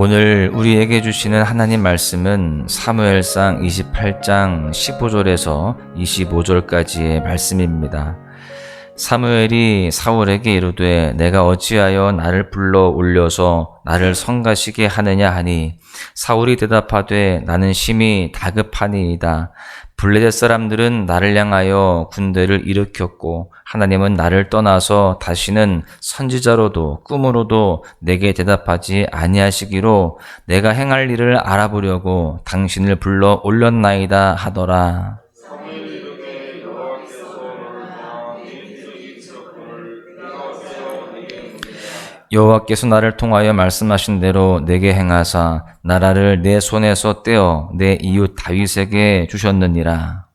오늘 우리에게 주시는 하나님 말씀은 사무엘상 28장 15절에서 25절까지의 말씀입니다. 사무엘이 사울에게 이르되 내가 어찌하여 나를 불러 올려서 나를 성가시게 하느냐 하니 사울이 대답하되 나는 심히 다급하니이다. 블레셋 사람들은 나를 향하여 군대를 일으켰고 하나님은 나를 떠나서 다시는 선지자로도 꿈으로도 내게 대답하지 아니하시기로 내가 행할 일을 알아보려고 당신을 불러 올렸나이다 하더라. 여호와께서 나를 통하여 말씀하신 대로 내게 행하사 나라를 내 손에서 떼어 내 이웃 다윗에게 주셨느니라.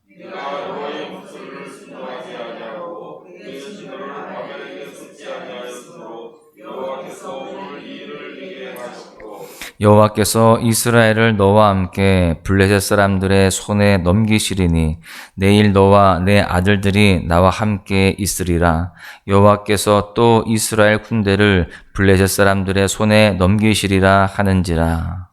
여호와께서 이스라엘을 너와 함께 블레셋 사람들의 손에 넘기시리니 내일 너와 내 아들들이 나와 함께 있으리라. 여호와께서 또 이스라엘 군대를 블레셋 사람들의 손에 넘기시리라 하는지라.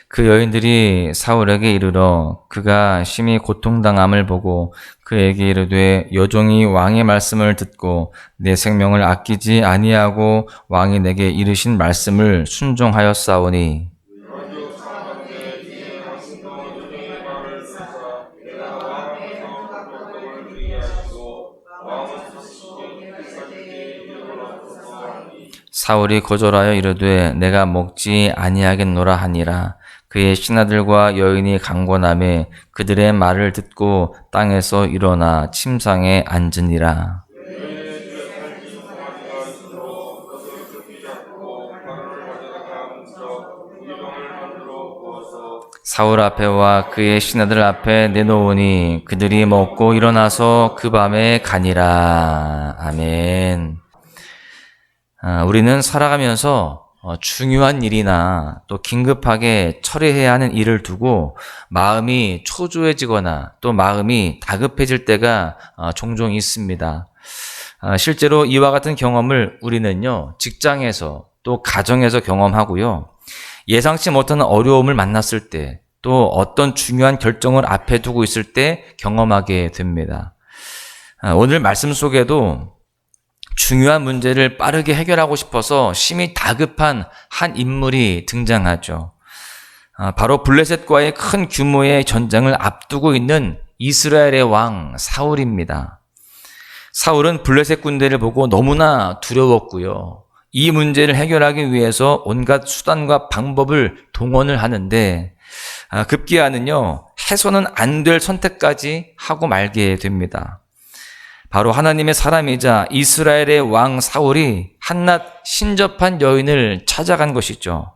그 여인들이 사울에게 이르러 그가 심히 고통당함을 보고 그에게 이르되 여종이 왕의 말씀을 듣고 내 생명을 아끼지 아니하고 왕이 내게 이르신 말씀을 순종하였사오니 사울이 거절하여 이르되 내가 먹지 아니하겠노라 하니라. 그의 신하들과 여인이 강권하매 그들의 말을 듣고 땅에서 일어나 침상에 앉으니라. 사울 앞에와 그의 신하들 앞에 내놓으니 그들이 먹고 일어나서 그 밤에 가니라. 아멘. 우리는 살아가면서 중요한 일이나 또 긴급하게 처리해야 하는 일을 두고 마음이 초조해지거나 또 마음이 다급해질 때가 종종 있습니다. 실제로 이와 같은 경험을 우리는요, 직장에서 또 가정에서 경험하고요, 예상치 못한 어려움을 만났을 때 또 어떤 중요한 결정을 앞에 두고 있을 때 경험하게 됩니다. 오늘 말씀 속에도 중요한 문제를 빠르게 해결하고 싶어서 심히 다급한 한 인물이 등장하죠. 바로 블레셋과의 큰 규모의 전쟁을 앞두고 있는 이스라엘의 왕 사울입니다. 사울은 블레셋 군대를 보고 너무나 두려웠고요. 이 문제를 해결하기 위해서 온갖 수단과 방법을 동원을 하는데 급기야는요, 해서는 안 될 선택까지 하고 말게 됩니다. 바로 하나님의 사람이자 이스라엘의 왕 사울이 한낱 신접한 여인을 찾아간 것이죠.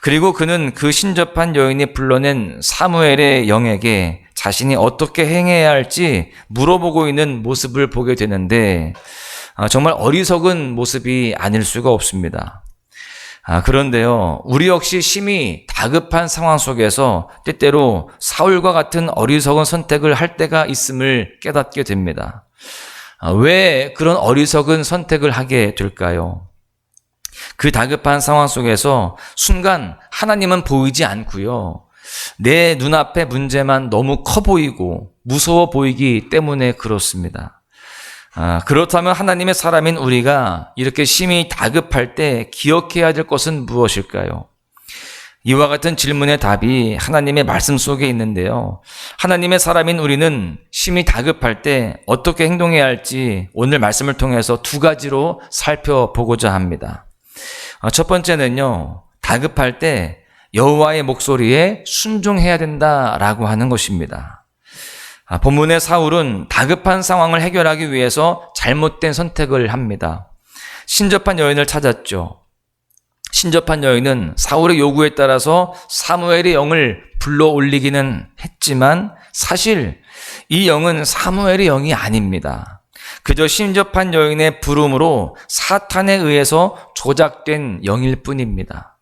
그리고 그는 그 신접한 여인이 불러낸 사무엘의 영에게 자신이 어떻게 행해야 할지 물어보고 있는 모습을 보게 되는데 정말 어리석은 모습이 아닐 수가 없습니다. 그런데요, 우리 역시 심히 다급한 상황 속에서 때때로 사울과 같은 어리석은 선택을 할 때가 있음을 깨닫게 됩니다. 왜 그런 어리석은 선택을 하게 될까요? 그 다급한 상황 속에서 순간 하나님은 보이지 않고요, 내 눈앞의 문제만 너무 커 보이고 무서워 보이기 때문에 그렇습니다. 그렇다면 하나님의 사람인 우리가 이렇게 심히 다급할 때 기억해야 될 것은 무엇일까요? 이와 같은 질문의 답이 하나님의 말씀 속에 있는데요, 하나님의 사람인 우리는 심히 다급할 때 어떻게 행동해야 할지 오늘 말씀을 통해서 두 가지로 살펴보고자 합니다. 첫 번째는요, 다급할 때 여호와의 목소리에 순종해야 된다라고 하는 것입니다. 본문의 사울은 다급한 상황을 해결하기 위해서 잘못된 선택을 합니다. 신접한 여인을 찾았죠. 신접한 여인은 사울의 요구에 따라서 사무엘의 영을 불러 올리기는 했지만 사실 이 영은 사무엘의 영이 아닙니다. 그저 신접한 여인의 부름으로 사탄에 의해서 조작된 영일 뿐입니다.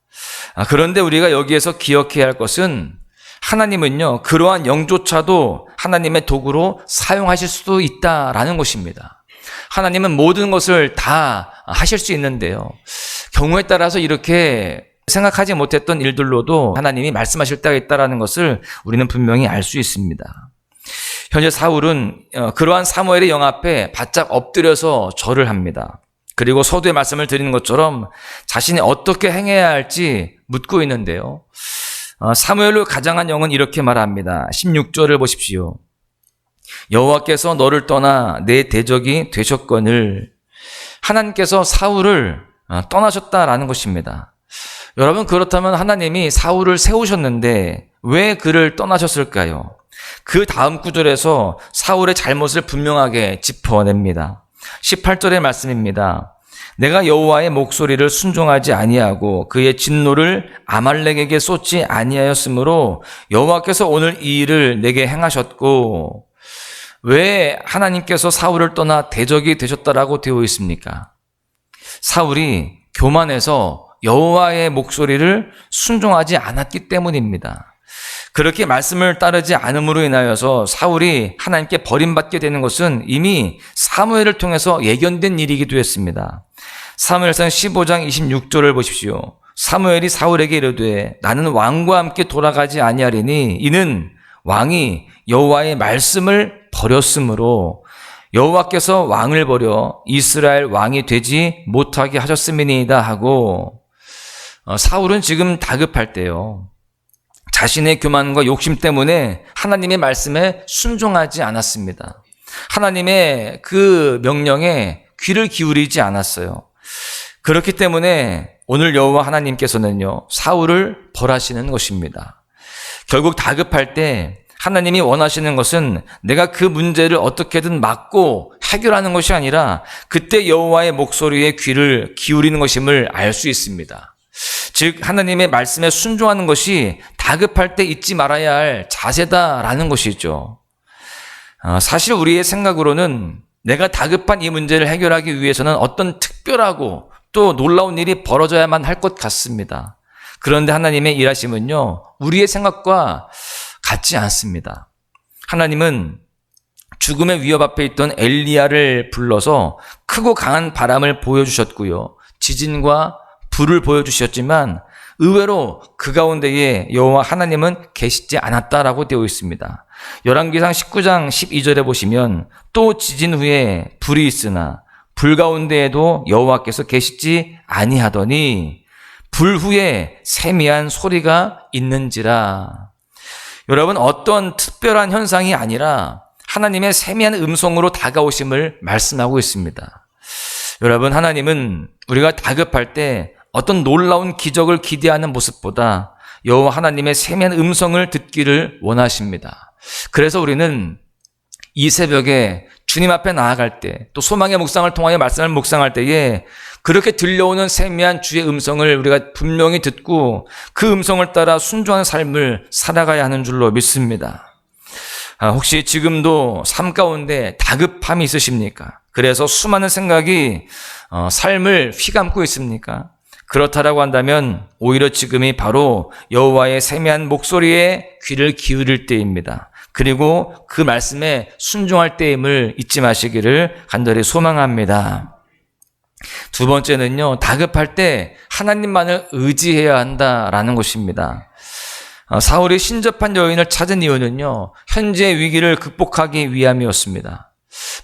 그런데 우리가 여기에서 기억해야 할 것은 하나님은요, 그러한 영조차도 하나님의 도구로 사용하실 수도 있다라는 것입니다. 하나님은 모든 것을 다 하실 수 있는데요, 경우에 따라서 이렇게 생각하지 못했던 일들로도 하나님이 말씀하실 때가 있다는 것을 우리는 분명히 알 수 있습니다. 현재 사울은 그러한 사무엘의 영 앞에 바짝 엎드려서 절을 합니다. 그리고 서두에 말씀을 드리는 것처럼 자신이 어떻게 행해야 할지 묻고 있는데요, 사무엘로 가장한 영은 이렇게 말합니다. 16절을 보십시오. 여호와께서 너를 떠나 내 대적이 되셨거늘. 하나님께서 사울을 떠나셨다라는 것입니다. 여러분, 그렇다면 하나님이 사울을 세우셨는데 왜 그를 떠나셨을까요? 그 다음 구절에서 사울의 잘못을 분명하게 짚어냅니다. 18절의 말씀입니다. 내가 여호와의 목소리를 순종하지 아니하고 그의 진노를 아말렉에게 쏟지 아니하였으므로 여호와께서 오늘 이 일을 내게 행하셨고. 왜 하나님께서 사울을 떠나 대적이 되셨다라고 되어 있습니까? 사울이 교만해서 여호와의 목소리를 순종하지 않았기 때문입니다. 그렇게 말씀을 따르지 않음으로 인하여서 사울이 하나님께 버림받게 되는 것은 이미 사무엘을 통해서 예견된 일이기도 했습니다. 사무엘상 15장 26절을 보십시오. 사무엘이 사울에게 이르되 나는 왕과 함께 돌아가지 아니하리니 이는 왕이 여호와의 말씀을 버렸으므로 여호와께서 왕을 버려 이스라엘 왕이 되지 못하게 하셨음이니이다 하고, 사울은 지금 다급할 때요, 자신의 교만과 욕심 때문에 하나님의 말씀에 순종하지 않았습니다. 하나님의 그 명령에 귀를 기울이지 않았어요. 그렇기 때문에 오늘 여호와 하나님께서는요, 사울을 벌하시는 것입니다. 결국 다급할 때 하나님이 원하시는 것은 내가 그 문제를 어떻게든 막고 해결하는 것이 아니라 그때 여호와의 목소리에 귀를 기울이는 것임을 알 수 있습니다. 즉 하나님의 말씀에 순종하는 것이 다급할 때 잊지 말아야 할 자세다라는 것이죠. 사실 우리의 생각으로는 내가 다급한 이 문제를 해결하기 위해서는 어떤 특별하고 또 놀라운 일이 벌어져야만 할 것 같습니다. 그런데 하나님의 일하심은요, 우리의 생각과 같지 않습니다. 하나님은 죽음의 위협 앞에 있던 엘리야를 불러서 크고 강한 바람을 보여주셨고요, 지진과 불을 보여주셨지만 의외로 그 가운데에 여호와 하나님은 계시지 않았다라고 되어 있습니다. 열왕기상 19장 12절에 보시면 또 지진 후에 불이 있으나 불 가운데에도 여호와께서 계시지 아니하더니 불 후에 세미한 소리가 있는지라. 여러분, 어떤 특별한 현상이 아니라 하나님의 세미한 음성으로 다가오심을 말씀하고 있습니다. 여러분, 하나님은 우리가 다급할 때 어떤 놀라운 기적을 기대하는 모습보다 여호와 하나님의 세미한 음성을 듣기를 원하십니다. 그래서 우리는 이 새벽에 주님 앞에 나아갈 때, 또 소망의 묵상을 통하여 말씀을 묵상할 때에 그렇게 들려오는 세미한 주의 음성을 우리가 분명히 듣고 그 음성을 따라 순종하는 삶을 살아가야 하는 줄로 믿습니다. 혹시 지금도 삶 가운데 다급함이 있으십니까? 그래서 수많은 생각이 삶을 휘감고 있습니까? 그렇다라고 한다면 오히려 지금이 바로 여호와의 세미한 목소리에 귀를 기울일 때입니다. 그리고 그 말씀에 순종할 때임을 잊지 마시기를 간절히 소망합니다. 두 번째는요, 다급할 때 하나님만을 의지해야 한다라는 것입니다. 사울이 신접한 여인을 찾은 이유는요, 현재의 위기를 극복하기 위함이었습니다.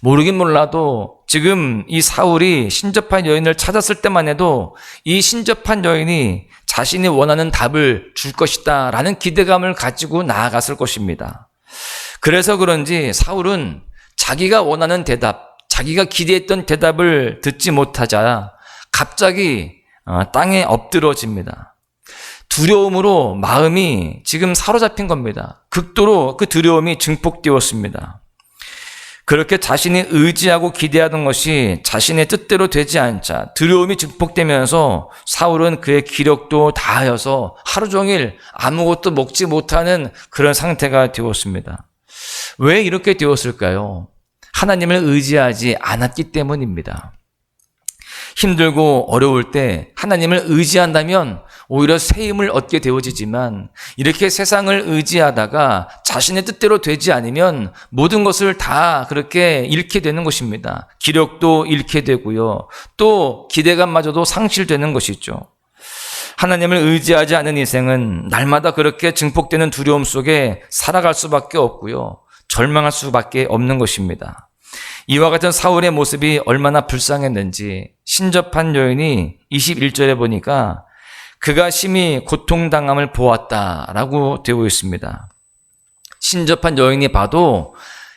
모르긴 몰라도 지금 이 사울이 신접한 여인을 찾았을 때만 해도 이 신접한 여인이 자신이 원하는 답을 줄 것이다 라는 기대감을 가지고 나아갔을 것입니다. 그래서 그런지 사울은 자기가 원하는 대답, 자기가 기대했던 대답을 듣지 못하자 갑자기 땅에 엎드러집니다. 두려움으로 마음이 지금 사로잡힌 겁니다. 극도로 그 두려움이 증폭되었습니다. 그렇게 자신이 의지하고 기대하던 것이 자신의 뜻대로 되지 않자 두려움이 증폭되면서 사울은 그의 기력도 다하여서 하루 종일 아무것도 먹지 못하는 그런 상태가 되었습니다. 왜 이렇게 되었을까요? 하나님을 의지하지 않았기 때문입니다. 힘들고 어려울 때 하나님을 의지한다면 오히려 새 힘을 얻게 되어지지만 이렇게 세상을 의지하다가 자신의 뜻대로 되지 않으면 모든 것을 다 그렇게 잃게 되는 것입니다. 기력도 잃게 되고요. 또 기대감마저도 상실되는 것이죠. 하나님을 의지하지 않은 인생은 날마다 그렇게 증폭되는 두려움 속에 살아갈 수밖에 없고요. 절망할 수밖에 없는 것입니다. 이와 같은 사울의 모습이 얼마나 불쌍했는지 신접한 여인이 21절에 보니까 그가 심히 고통당함을 보았다라고 되어 있습니다. 신접한 여인이 봐도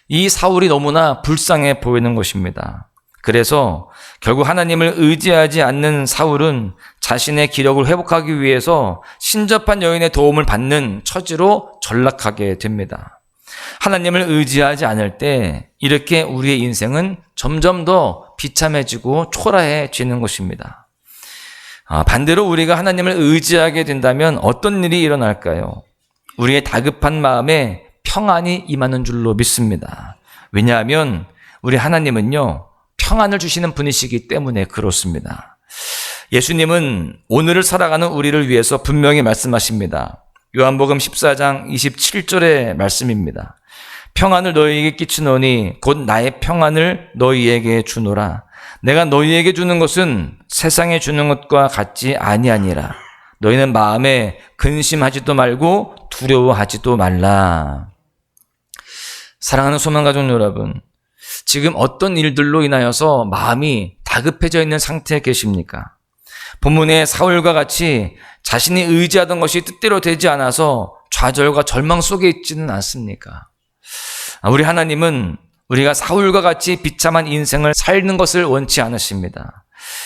이 사울이 너무나 불쌍해 보이는 것입니다. 그래서 결국 하나님을 의지하지 않는 사울은 자신의 기력을 회복하기 위해서 신접한 여인의 도움을 받는 처지로 전락하게 됩니다. 하나님을 의지하지 않을 때 이렇게 우리의 인생은 점점 더 비참해지고 초라해지는 것입니다. 반대로 우리가 하나님을 의지하게 된다면 어떤 일이 일어날까요? 우리의 다급한 마음에 평안이 임하는 줄로 믿습니다. 왜냐하면 우리 하나님은요, 평안을 주시는 분이시기 때문에 그렇습니다. 예수님은 오늘을 살아가는 우리를 위해서 분명히 말씀하십니다. 요한복음 14장 27절의 말씀입니다. 평안을 너희에게 끼치노니 곧 나의 평안을 너희에게 주노라. 내가 너희에게 주는 것은 세상에 주는 것과 같지 아니하니라. 너희는 마음에 근심하지도 말고 두려워하지도 말라. 사랑하는 소망가족 여러분, 지금 어떤 일들로 인하여서 마음이 다급해져 있는 상태에 계십니까? 본문의 사울과 같이 자신이 의지하던 것이 뜻대로 되지 않아서 좌절과 절망 속에 있지는 않습니까? 우리 하나님은 우리가 사울과 같이 비참한 인생을 살는 것을 원치 않으십니다.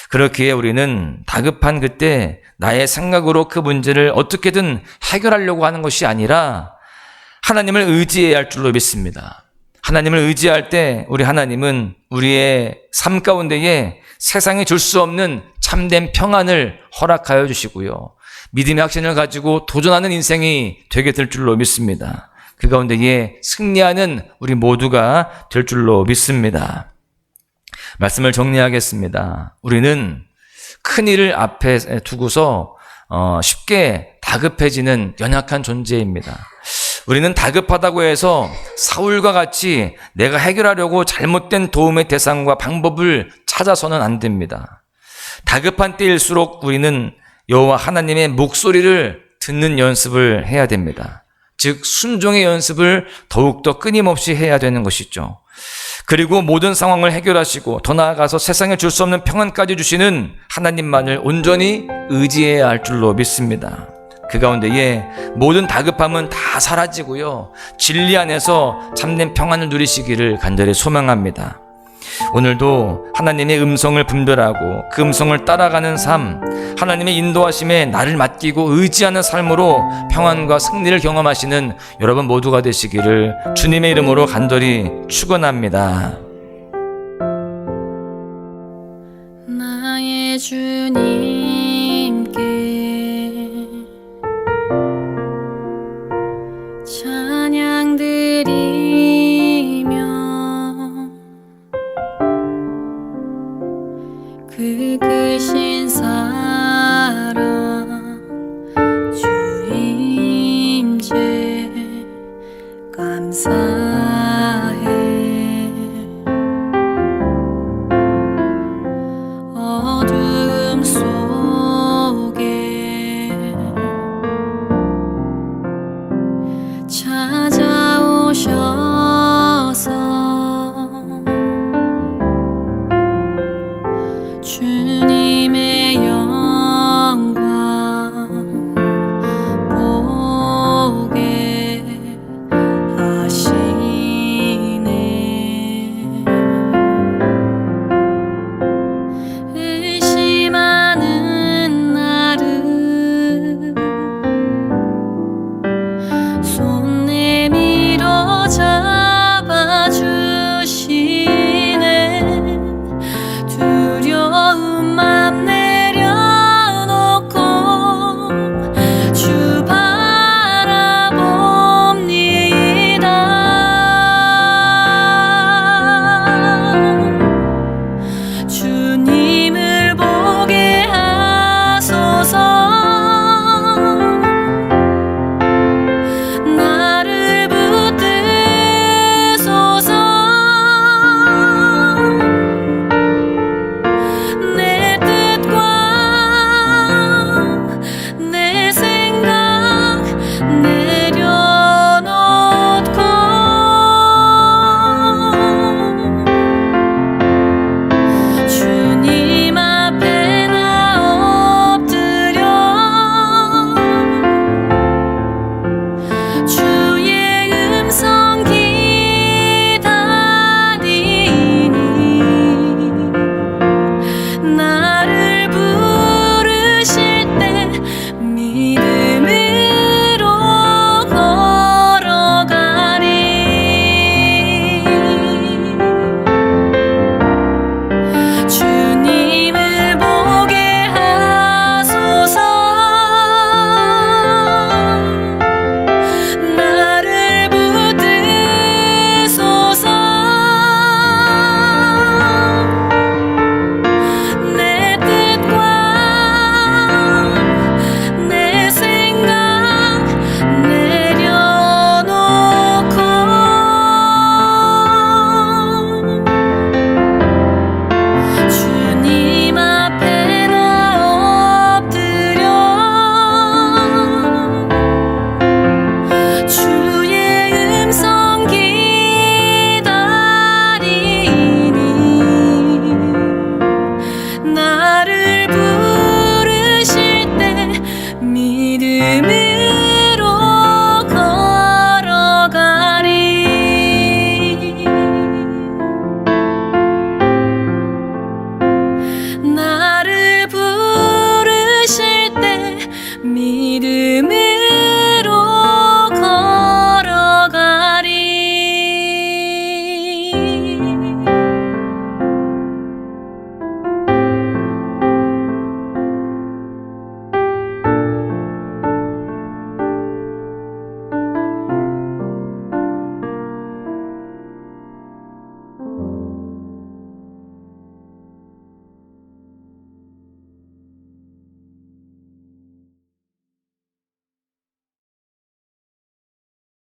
그렇기에 우리는 다급한 그때 나의 생각으로 그 문제를 어떻게든 해결하려고 하는 것이 아니라 하나님을 의지해야 할 줄로 믿습니다. 하나님을 의지할 때 우리 하나님은 우리의 삶 가운데에 세상이 줄 수 없는 참된 평안을 허락하여 주시고요. 믿음의 확신을 가지고 도전하는 인생이 되게 될 줄로 믿습니다. 그 가운데에 승리하는 우리 모두가 될 줄로 믿습니다. 말씀을 정리하겠습니다. 우리는 큰 일을 앞에 두고서 쉽게 다급해지는 연약한 존재입니다. 우리는 다급하다고 해서 사울과 같이 내가 해결하려고 잘못된 도움의 대상과 방법을 찾아서는 안 됩니다. 다급한 때일수록 우리는 여호와 하나님의 목소리를 듣는 연습을 해야 됩니다. 즉 순종의 연습을 더욱더 끊임없이 해야 되는 것이죠. 그리고 모든 상황을 해결하시고 더 나아가서 세상에 줄 수 없는 평안까지 주시는 하나님만을 온전히 의지해야 할 줄로 믿습니다. 그 가운데에 모든 다급함은 다 사라지고요, 진리 안에서 참된 평안을 누리시기를 간절히 소망합니다. 오늘도 하나님의 음성을 분별하고 그 음성을 따라가는 삶, 하나님의 인도하심에 나를 맡기고 의지하는 삶으로 평안과 승리를 경험하시는 여러분 모두가 되시기를 주님의 이름으로 간절히 축원합니다. 나의 주